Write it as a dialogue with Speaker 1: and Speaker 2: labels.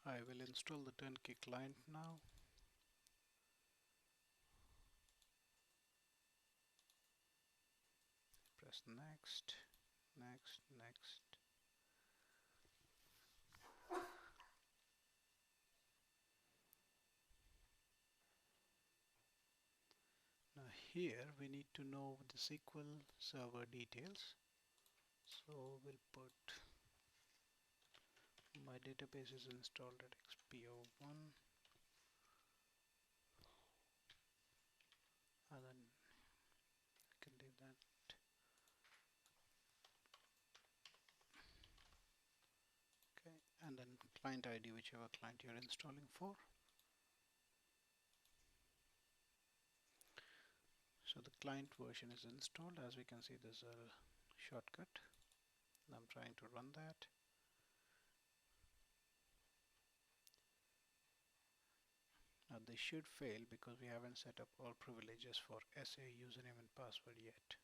Speaker 1: I will install the Turnkey client now. Press next, next, next. Now here we need to know the SQL server details. So we'll put my database is installed at XPO1, and then I can leave that. Okay, and then client ID, whichever client you're installing for. So the client version is installed. As we can see, there's a shortcut. I'm trying to run that. Now this should fail because we haven't set up all privileges for SA username and password yet.